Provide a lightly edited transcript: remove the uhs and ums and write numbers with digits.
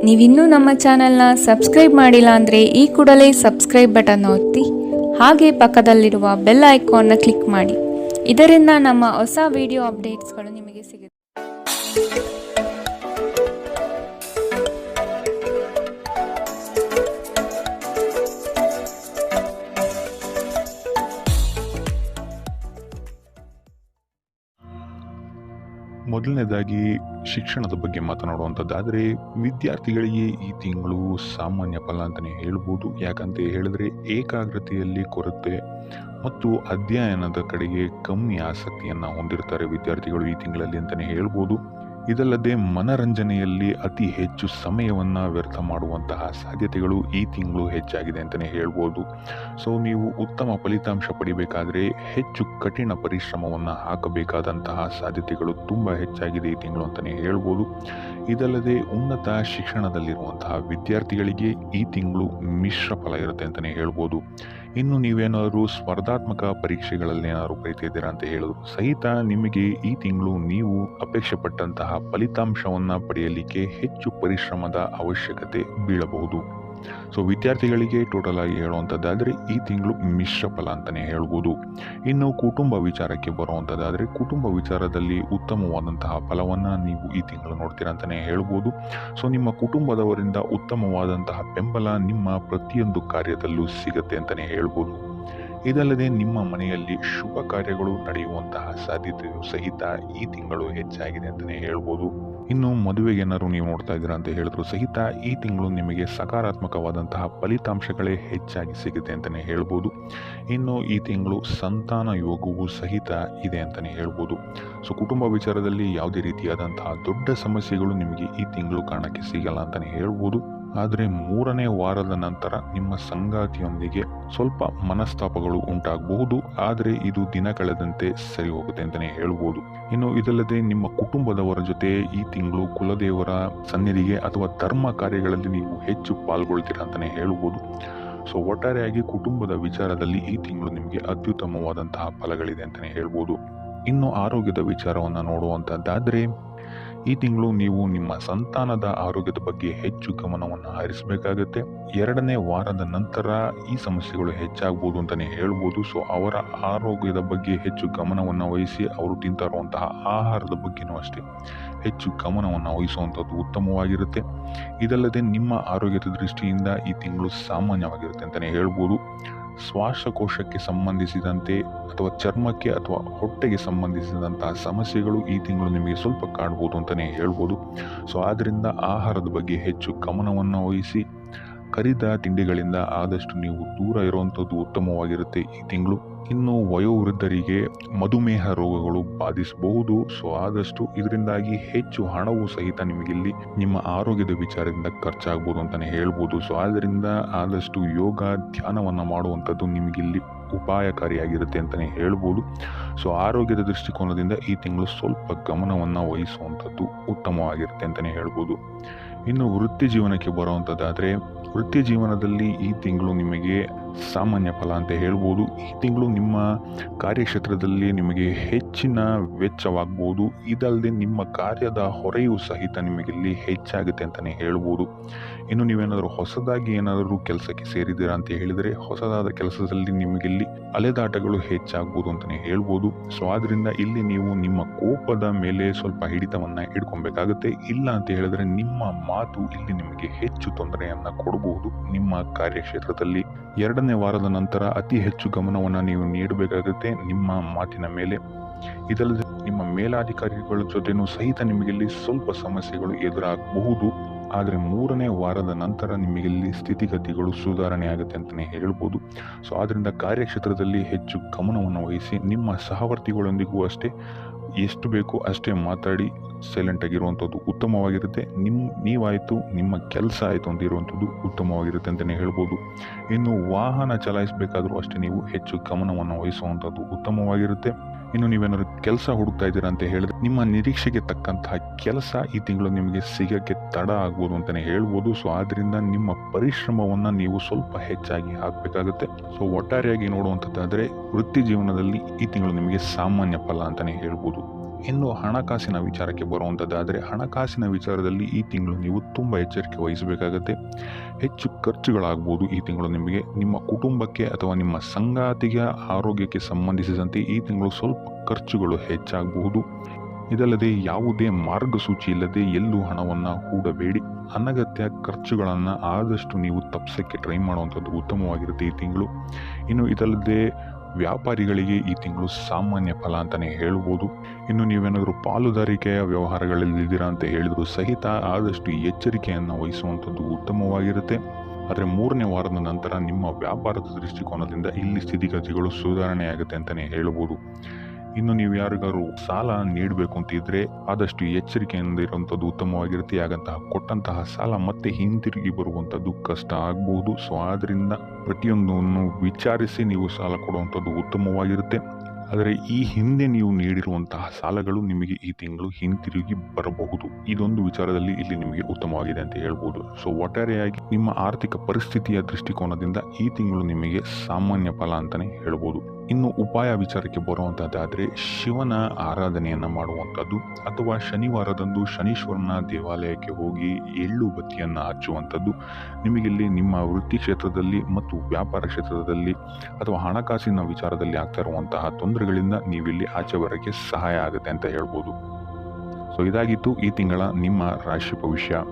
ನೀವಿನ್ನೂ ನಮ್ಮ ಚಾನೆಲ್ನ ಸಬ್ಸ್ಕ್ರೈಬ್ ಮಾಡಿಲ್ಲ ಅಂದರೆ ಈ ಕೂಡಲೇ ಸಬ್ಸ್ಕ್ರೈಬ್ ಬಟನ್ ಒತ್ತಿ ಹಾಗೆ ಪಕ್ಕದಲ್ಲಿರುವ ಬೆಲ್ ಐಕಾನ್ನ ಕ್ಲಿಕ್ ಮಾಡಿ. ಇದರಿಂದ ನಮ್ಮ ಹೊಸ ವಿಡಿಯೋ ಅಪ್ಡೇಟ್ಸ್ಗಳು ನಿಮಗೆ ಸಿಗುತ್ತೆ. ಮೊದಲನೇದಾಗಿ ಶಿಕ್ಷಣದ ಬಗ್ಗೆ ಮಾತನಾಡುವಂಥದ್ದಾದರೆ, ವಿದ್ಯಾರ್ಥಿಗಳಿಗೆ ಈ ತಿಂಗಳು ಸಾಮಾನ್ಯ ಫಲ ಅಂತಲೇ ಹೇಳ್ಬೋದು. ಯಾಕಂತ ಹೇಳಿದ್ರೆ ಏಕಾಗ್ರತೆಯಲ್ಲಿ ಕೊರತೆ ಮತ್ತು ಅಧ್ಯಯನದ ಕಡೆಗೆ ಕಮ್ಮಿ ಆಸಕ್ತಿಯನ್ನು ಹೊಂದಿರ್ತಾರೆ ವಿದ್ಯಾರ್ಥಿಗಳು ಈ ತಿಂಗಳಲ್ಲಿ ಅಂತಲೇ ಹೇಳ್ಬೋದು. ಇದಲ್ಲದೆ ಮನರಂಜನೆಯಲ್ಲಿ ಅತಿ ಹೆಚ್ಚು ಸಮಯವನ್ನು ವ್ಯರ್ಥ ಮಾಡುವಂತಹ ಸಾಧ್ಯತೆಗಳು ಈ ತಿಂಗಳು ಹೆಚ್ಚಾಗಿದೆ ಅಂತಲೇ ಹೇಳ್ಬೋದು. ಸೊ ನೀವು ಉತ್ತಮ ಫಲಿತಾಂಶ ಪಡಿಬೇಕಾದ್ರೆ ಹೆಚ್ಚು ಕಠಿಣ ಪರಿಶ್ರಮವನ್ನು ಹಾಕಬೇಕಾದಂತಹ ಸಾಧ್ಯತೆಗಳು ತುಂಬ ಹೆಚ್ಚಾಗಿದೆ ಈ ತಿಂಗಳು ಅಂತಲೇ ಹೇಳ್ಬೋದು. ಇದಲ್ಲದೆ ಉನ್ನತ ಶಿಕ್ಷಣದಲ್ಲಿರುವಂತಹ ವಿದ್ಯಾರ್ಥಿಗಳಿಗೆ ಈ ತಿಂಗಳು ಮಿಶ್ರ ಫಲ ಇರುತ್ತೆ ಅಂತಲೇ ಹೇಳ್ಬೋದು. ಇನ್ನು ನೀವೇನಾದರೂ ಸ್ಪರ್ಧಾತ್ಮಕ ಪರೀಕ್ಷೆಗಳಲ್ಲಿ ಏನಾದರೂ ಬರೀತಿದ್ದೀರಾ ಅಂತ ಹೇಳಿದ್ರು ಸಹಿತ ನಿಮಗೆ ಈ ತಿಂಗಳು ನೀವು ಅಪೇಕ್ಷೆ ಪಟ್ಟಂತಹ ಫಲಿತಾಂಶವನ್ನು ಪಡೆಯಲಿಕ್ಕೆ ಹೆಚ್ಚು ಪರಿಶ್ರಮದ ಅವಶ್ಯಕತೆ ಬೀಳಬಹುದು. ಸೊ ವಿದ್ಯಾರ್ಥಿಗಳಿಗೆ ಟೋಟಲ್ ಆಗಿ ಹೇಳುವಂಥದ್ದಾದರೆ ಈ ತಿಂಗಳು ಮಿಶ್ರ ಫಲ ಅಂತಲೇ ಹೇಳ್ಬೋದು. ಇನ್ನು ಕುಟುಂಬ ವಿಚಾರಕ್ಕೆ ಬರುವಂಥದ್ದಾದರೆ ಕುಟುಂಬ ವಿಚಾರದಲ್ಲಿ ಉತ್ತಮವಾದಂತಹ ಫಲವನ್ನು ನೀವು ಈ ತಿಂಗಳು ನೋಡ್ತೀರಾ ಅಂತಲೇ ಹೇಳ್ಬೋದು. ಸೊ ನಿಮ್ಮ ಕುಟುಂಬದವರಿಂದ ಉತ್ತಮವಾದಂತಹ ಬೆಂಬಲ ನಿಮ್ಮ ಪ್ರತಿಯೊಂದು ಕಾರ್ಯದಲ್ಲೂ ಸಿಗುತ್ತೆ ಅಂತಲೇ ಹೇಳ್ಬೋದು. ಇದಲ್ಲದೆ ನಿಮ್ಮ ಮನೆಯಲ್ಲಿ ಶುಭ ಕಾರ್ಯಗಳು ನಡೆಯುವಂತಹ ಸಾಧ್ಯತೆಯು ಸಹಿತ ಈ ತಿಂಗಳು ಹೆಚ್ಚಾಗಿದೆ ಅಂತಲೇ ಹೇಳ್ಬೋದು. ಇನ್ನು ಮದುವೆಗೆ ಏನಾದ್ರು ನೀವು ನೋಡ್ತಾ ಇದ್ದೀರಾ ಅಂತ ಹೇಳಿದ್ರು ಸಹಿತ ಈ ತಿಂಗಳು ನಿಮಗೆ ಸಕಾರಾತ್ಮಕವಾದಂತಹ ಫಲಿತಾಂಶಗಳೇ ಹೆಚ್ಚಾಗಿ ಸಿಗುತ್ತೆ ಅಂತಲೇ ಹೇಳ್ಬೋದು. ಇನ್ನು ಈ ತಿಂಗಳು ಸಂತಾನ ಯೋಗವೂ ಸಹಿತ ಇದೆ ಅಂತಲೇ ಹೇಳ್ಬೋದು. ಸೊ ಕುಟುಂಬ ವಿಚಾರದಲ್ಲಿ ಯಾವುದೇ ರೀತಿಯಾದಂತಹ ದೊಡ್ಡ ಸಮಸ್ಯೆಗಳು ನಿಮಗೆ ಈ ತಿಂಗಳು ಕಾಣಕ್ಕೆ ಸಿಗಲ್ಲ ಅಂತಲೇ ಹೇಳ್ಬೋದು. ಆದರೆ 3ನೇ ವಾರದ ನಂತರ ನಿಮ್ಮ ಸಂಗಾತಿಯೊಂದಿಗೆ ಸ್ವಲ್ಪ ಮನಸ್ತಾಪಗಳು ಉಂಟಾಗಬಹುದು. ಆದರೆ ಇದು ದಿನ ಕಳೆದಂತೆ ಸರಿ ಹೋಗುತ್ತೆ ಅಂತಲೇ ಹೇಳ್ಬೋದು. ಇನ್ನು ಇದಲ್ಲದೆ ನಿಮ್ಮ ಕುಟುಂಬದವರ ಜೊತೆ ಈ ತಿಂಗಳು ಕುಲದೇವರ ಸನ್ನಿಧಿಗೆ ಅಥವಾ ಧರ್ಮ ಕಾರ್ಯಗಳಲ್ಲಿ ನೀವು ಹೆಚ್ಚು ಪಾಲ್ಗೊಳ್ತೀರಾ ಅಂತಲೇ ಹೇಳ್ಬೋದು. ಸೊ ಒಟ್ಟಾರೆಯಾಗಿ ಕುಟುಂಬದ ವಿಚಾರದಲ್ಲಿ ಈ ತಿಂಗಳು ನಿಮಗೆ ಅತ್ಯುತ್ತಮವಾದಂತಹ ಫಲಗಳಿದೆ ಅಂತಲೇ ಹೇಳ್ಬೋದು. ಇನ್ನು ಆರೋಗ್ಯದ ವಿಚಾರವನ್ನು ನೋಡುವಂಥದ್ದಾದರೆ ಈ ತಿಂಗಳು ನೀವು ನಿಮ್ಮ ಸಂತಾನದ ಆರೋಗ್ಯದ ಬಗ್ಗೆ ಹೆಚ್ಚು ಗಮನವನ್ನು ಹರಿಸಬೇಕಾಗತ್ತೆ. 2ನೇ ವಾರದ ನಂತರ ಈ ಸಮಸ್ಯೆಗಳು ಹೆಚ್ಚಾಗ್ಬೋದು ಅಂತಲೇ ಹೇಳ್ಬೋದು. ಸೊ ಅವರ ಆರೋಗ್ಯದ ಬಗ್ಗೆ ಹೆಚ್ಚು ಗಮನವನ್ನು ವಹಿಸಿ ಅವರು ತಿಂತಾ ಇರುವಂತಹ ಆಹಾರದ ಬಗ್ಗೆನೂ ಅಷ್ಟೇ ಹೆಚ್ಚು ಗಮನವನ್ನು ವಹಿಸುವಂಥದ್ದು ಉತ್ತಮವಾಗಿರುತ್ತೆ. ಇದಲ್ಲದೆ ನಿಮ್ಮ ಆರೋಗ್ಯದ ದೃಷ್ಟಿಯಿಂದ ಈ ತಿಂಗಳು ಸಾಮಾನ್ಯವಾಗಿರುತ್ತೆ ಅಂತಲೇ ಹೇಳ್ಬೋದು. ಶ್ವಾಸಕೋಶಕ್ಕೆ ಸಂಬಂಧಿಸಿದಂತೆ ಅಥವಾ ಚರ್ಮಕ್ಕೆ ಅಥವಾ ಹೊಟ್ಟೆಗೆ ಸಂಬಂಧಿಸಿದಂತಹ ಸಮಸ್ಯೆಗಳು ಈ ತಿಂಗಳು ನಿಮಗೆ ಸ್ವಲ್ಪ ಕಾಡ್ಬೋದು ಅಂತಲೇ ಹೇಳ್ಬೋದು. ಸೊ ಆದ್ದರಿಂದ ಆಹಾರದ ಬಗ್ಗೆ ಹೆಚ್ಚು ಗಮನವನ್ನು ವಹಿಸಿ ಕರಿದ ತಿಂಡಿಗಳಿಂದ ಆದಷ್ಟು ನೀವು ದೂರ ಇರುವಂಥದ್ದು ಉತ್ತಮವಾಗಿರುತ್ತೆ ಈ ತಿಂಗಳು. ಇನ್ನು ವಯೋವೃದ್ಧರಿಗೆ ಮಧುಮೇಹ ರೋಗಗಳು ಬಾಧಿಸಬಹುದು. ಸೊ ಆದಷ್ಟು ಇದರಿಂದಾಗಿ ಹೆಚ್ಚು ಹಣವು ಸಹಿತ ನಿಮಗಿಲ್ಲಿ ನಿಮ್ಮ ಆರೋಗ್ಯದ ವಿಚಾರದಿಂದ ಖರ್ಚಾಗ್ಬೋದು ಅಂತಲೇ ಹೇಳ್ಬೋದು. ಸೊ ಆದ್ದರಿಂದ ಆದಷ್ಟು ಯೋಗ ಧ್ಯಾನವನ್ನು ಮಾಡುವಂಥದ್ದು ನಿಮಗಿಲ್ಲಿ ಉಪಾಯಕಾರಿಯಾಗಿರುತ್ತೆ ಅಂತಲೇ ಹೇಳ್ಬೋದು. ಸೊ ಆರೋಗ್ಯದ ದೃಷ್ಟಿಕೋನದಿಂದ ಈ ತಿಂಗಳು ಸ್ವಲ್ಪ ಗಮನವನ್ನು ವಹಿಸುವಂಥದ್ದು ಉತ್ತಮವಾಗಿರುತ್ತೆ ಅಂತಲೇ ಹೇಳ್ಬೋದು. ಇನ್ನು ವೃತ್ತಿ ಜೀವನಕ್ಕೆ ಬರುವಂಥದ್ದಾದರೆ ವೃತ್ತಿ ಜೀವನದಲ್ಲಿ ಈ ತಿಂಗಳು ನಿಮಗೆ ಸಾಮಾನ್ಯ ಫಲ ಅಂತ ಹೇಳ್ಬೋದು. ಈ ತಿಂಗಳು ನಿಮ್ಮ ಕಾರ್ಯಕ್ಷೇತ್ರದಲ್ಲಿ ನಿಮಗೆ ಹೆಚ್ಚಿನ ವೆಚ್ಚವಾಗ್ಬೋದು. ಇದಲ್ಲದೆ ನಿಮ್ಮ ಕಾರ್ಯದ ಹೊರೆಯೂ ಸಹಿತ ನಿಮಗಿಲ್ಲಿ ಹೆಚ್ಚಾಗುತ್ತೆ ಅಂತಲೇ ಹೇಳ್ಬೋದು. ಇನ್ನು ನೀವೇನಾದರೂ ಹೊಸದಾಗಿ ಏನಾದರೂ ಕೆಲಸಕ್ಕೆ ಸೇರಿದ್ದೀರಾ ಅಂತ ಹೇಳಿದರೆ ಹೊಸದಾದ ಕೆಲಸದಲ್ಲಿ ನಿಮಗಿಲ್ಲಿ ಅಲೆದಾಟಗಳು ಹೆಚ್ಚಾಗ್ಬೋದು ಅಂತಲೇ ಹೇಳ್ಬೋದು. ಸೊ ಆದ್ದರಿಂದ ಇಲ್ಲಿ ನೀವು ನಿಮ್ಮ ಕೋಪದ ಮೇಲೆ ಸ್ವಲ್ಪ ಹಿಡಿತವನ್ನು ಇಟ್ಕೊಬೇಕಾಗುತ್ತೆ. ಇಲ್ಲ ಅಂತ ಹೇಳಿದ್ರೆ ನಿಮ್ಮ ಮಾತು ಇಲ್ಲಿ ನಿಮಗೆ ಹೆಚ್ಚು ತೊಂದರೆಯನ್ನು ಕೊಡಬಹುದು ನಿಮ್ಮ ಕಾರ್ಯಕ್ಷೇತ್ರದಲ್ಲಿ. 2ನೇ ವಾರದ ನಂತರ ಅತಿ ಹೆಚ್ಚು ಗಮನವನ್ನು ನೀವು ನೀಡಬೇಕಾಗುತ್ತೆ ನಿಮ್ಮ ಮಾತಿನ ಮೇಲೆ. ಇದಲ್ಲದೆ ನಿಮ್ಮ ಮೇಲಾಧಿಕಾರಿಗಳ ಜೊತೆನೂ ಸಹಿತ ನಿಮಗಿಲ್ಲಿ ಸ್ವಲ್ಪ ಸಮಸ್ಯೆಗಳು ಎದುರಾಗಬಹುದು. ಆದರೆ 3ನೇ ವಾರದ ನಂತರ ನಿಮಗಿಲ್ಲಿ ಸ್ಥಿತಿಗತಿಗಳು ಸುಧಾರಣೆ ಆಗುತ್ತೆ ಅಂತಲೇ ಹೇಳ್ಬೋದು. ಸೊ ಆದ್ದರಿಂದ ಕಾರ್ಯಕ್ಷೇತ್ರದಲ್ಲಿ ಹೆಚ್ಚು ಗಮನವನ್ನು ವಹಿಸಿ ನಿಮ್ಮ ಸಹವರ್ತಿಗಳೊಂದಿಗೂ ಅಷ್ಟೇ ಎಷ್ಟು ಬೇಕೋ ಅಷ್ಟೇ ಮಾತಾಡಿ ಸೈಲೆಂಟ್ ಆಗಿರುವಂಥದ್ದು ಉತ್ತಮವಾಗಿರುತ್ತೆ. ನೀವಾಯಿತು ನಿಮ್ಮ ಕೆಲಸ ಆಯಿತು ಅಂತ ಇರುವಂಥದ್ದು ಉತ್ತಮವಾಗಿರುತ್ತೆ ಅಂತಲೇ ಹೇಳ್ಬೋದು. ಇನ್ನು ವಾಹನ ಚಲಾಯಿಸಬೇಕಾದ್ರೂ ಅಷ್ಟೇ ನೀವು ಹೆಚ್ಚು ಗಮನವನ್ನು ವಹಿಸುವಂಥದ್ದು ಉತ್ತಮವಾಗಿರುತ್ತೆ. ಇನ್ನು ನೀವೇನಾದ್ರು ಕೆಲಸ ಹುಡುಕ್ತಾ ಇದ್ದೀರಾ ಅಂತ ಹೇಳಿದ್ರೆ ನಿಮ್ಮ ನಿರೀಕ್ಷೆಗೆ ತಕ್ಕಂತಹ ಕೆಲಸ ಈ ತಿಂಗಳು ನಿಮಗೆ ಸಿಗಕ್ಕೆ ತಡ ಆಗ್ಬೋದು ಅಂತಲೇ ಹೇಳ್ಬೋದು. ಸೊ ಆದ್ರಿಂದ ನಿಮ್ಮ ಪರಿಶ್ರಮವನ್ನು ನೀವು ಸ್ವಲ್ಪ ಹೆಚ್ಚಾಗಿ ಹಾಕಬೇಕಾಗುತ್ತೆ. ಸೊ ಒಟ್ಟಾರೆಯಾಗಿ ನೋಡುವಂಥದ್ದಾದರೆ ವೃತ್ತಿ ಜೀವನದಲ್ಲಿ ಈ ತಿಂಗಳು ನಿಮಗೆ ಸಾಮಾನ್ಯ ಫಲ ಅಂತಲೇ ಹೇಳ್ಬೋದು. ಇನ್ನು ಹಣಕಾಸಿನ ವಿಚಾರಕ್ಕೆ ಬರುವಂಥದ್ದಾದರೆ ಹಣಕಾಸಿನ ವಿಚಾರದಲ್ಲಿ ಈ ತಿಂಗಳು ನೀವು ತುಂಬ ಎಚ್ಚರಿಕೆ ವಹಿಸಬೇಕಾಗತ್ತೆ. ಹೆಚ್ಚು ಖರ್ಚುಗಳಾಗ್ಬೋದು ಈ ತಿಂಗಳು ನಿಮಗೆ. ನಿಮ್ಮ ಕುಟುಂಬಕ್ಕೆ ಅಥವಾ ನಿಮ್ಮ ಸಂಗಾತಿಯ ಆರೋಗ್ಯಕ್ಕೆ ಸಂಬಂಧಿಸಿದಂತೆ ಈ ತಿಂಗಳು ಸ್ವಲ್ಪ ಖರ್ಚುಗಳು ಹೆಚ್ಚಾಗಬಹುದು. ಇದಲ್ಲದೆ ಯಾವುದೇ ಮಾರ್ಗಸೂಚಿ ಇಲ್ಲದೆ ಎಲ್ಲೂ ಹಣವನ್ನು ಹೂಡಬೇಡಿ. ಅನಗತ್ಯ ಖರ್ಚುಗಳನ್ನು ಆದಷ್ಟು ನೀವು ತಪ್ಪಿಸೋಕ್ಕೆ ಟ್ರೈ ಮಾಡುವಂಥದ್ದು ಉತ್ತಮವಾಗಿರುತ್ತೆ ಈ ತಿಂಗಳು. ಇನ್ನು ಇದಲ್ಲದೆ ವ್ಯಾಪಾರಿಗಳಿಗೆ ಈ ತಿಂಗಳು ಸಾಮಾನ್ಯ ಫಲ ಅಂತಲೇ ಹೇಳ್ಬೋದು. ಇನ್ನು ನೀವೇನಾದರೂ ಪಾಲುದಾರಿಕೆಯ ವ್ಯವಹಾರಗಳಲ್ಲಿದ್ದೀರಾ ಅಂತ ಹೇಳಿದರೂ ಸಹಿತ ಆದಷ್ಟು ಎಚ್ಚರಿಕೆಯನ್ನು ವಹಿಸುವಂಥದ್ದು ಉತ್ತಮವಾಗಿರುತ್ತೆ. ಆದರೆ 3ನೇ ವಾರದ ನಂತರ ನಿಮ್ಮ ವ್ಯಾಪಾರದ ದೃಷ್ಟಿಕೋನದಿಂದ ಇಲ್ಲಿ ಸ್ಥಿತಿಗತಿಗಳು ಸುಧಾರಣೆಯಾಗುತ್ತೆ ಅಂತಲೇ ಹೇಳ್ಬೋದು. ಇನ್ನು ನೀವು ಯಾರಿಗಾರು ಸಾಲ ನೀಡಬೇಕು ಅಂತಿದ್ರೆ ಆದಷ್ಟು ಎಚ್ಚರಿಕೆಯಿಂದ ಇರುವಂಥದ್ದು ಉತ್ತಮವಾಗಿರುತ್ತೆ. ಯಾಕಂತಹ ಕೊಟ್ಟಂತಹ ಸಾಲ ಮತ್ತೆ ಹಿಂತಿರುಗಿ ಬರುವಂಥದ್ದು ಕಷ್ಟ ಆಗಬಹುದು. ಸೊ ಆದ್ದರಿಂದ ಪ್ರತಿಯೊಂದನ್ನು ವಿಚಾರಿಸಿ ನೀವು ಸಾಲ ಕೊಡುವಂಥದ್ದು ಉತ್ತಮವಾಗಿರುತ್ತೆ. ಆದರೆ ಈ ಹಿಂದೆ ನೀವು ನೀಡಿರುವಂತಹ ಸಾಲಗಳು ನಿಮಗೆ ಈ ತಿಂಗಳು ಹಿಂತಿರುಗಿ ಬರಬಹುದು. ಇದೊಂದು ವಿಚಾರದಲ್ಲಿ ಇಲ್ಲಿ ನಿಮಗೆ ಉತ್ತಮವಾಗಿದೆ ಅಂತ ಹೇಳ್ಬೋದು. ಸೊ ಒಟ್ಟಾರೆಯಾಗಿ ನಿಮ್ಮ ಆರ್ಥಿಕ ಪರಿಸ್ಥಿತಿಯ ದೃಷ್ಟಿಕೋನದಿಂದ ಈ ತಿಂಗಳು ನಿಮಗೆ ಸಾಮಾನ್ಯ ಫಲ ಅಂತಲೇ ಹೇಳ್ಬೋದು. ಇನ್ನು ಉಪಾಯ ವಿಚಾರಕ್ಕೆ ಬರುವಂಥದ್ದಾದರೆ ಶಿವನ ಆರಾಧನೆಯನ್ನು ಮಾಡುವಂಥದ್ದು ಅಥವಾ ಶನಿವಾರದಂದು ಶನೀಶ್ವರನ ದೇವಾಲಯಕ್ಕೆ ಹೋಗಿ ಎಳ್ಳು ಬತ್ತಿಯನ್ನು ಹಚ್ಚುವಂಥದ್ದು ನಿಮಗಿಲ್ಲಿ ನಿಮ್ಮ ವೃತ್ತಿ ಕ್ಷೇತ್ರದಲ್ಲಿ ಮತ್ತು ವ್ಯಾಪಾರ ಕ್ಷೇತ್ರದಲ್ಲಿ ಅಥವಾ ಹಣಕಾಸಿನ ವಿಚಾರದಲ್ಲಿ ಆಗ್ತಾ ಇರುವಂತಹ ತೊಂದರೆಗಳಿಂದ ನೀವಿಲ್ಲಿ ಆಚೆ ಬರೋಕ್ಕೆ ಸಹಾಯ ಆಗುತ್ತೆ ಅಂತ ಹೇಳ್ಬೋದು. ಸೊ ಇದಾಗಿತ್ತು ಈ ತಿಂಗಳ ನಿಮ್ಮ ರಾಶಿ ಭವಿಷ್ಯ.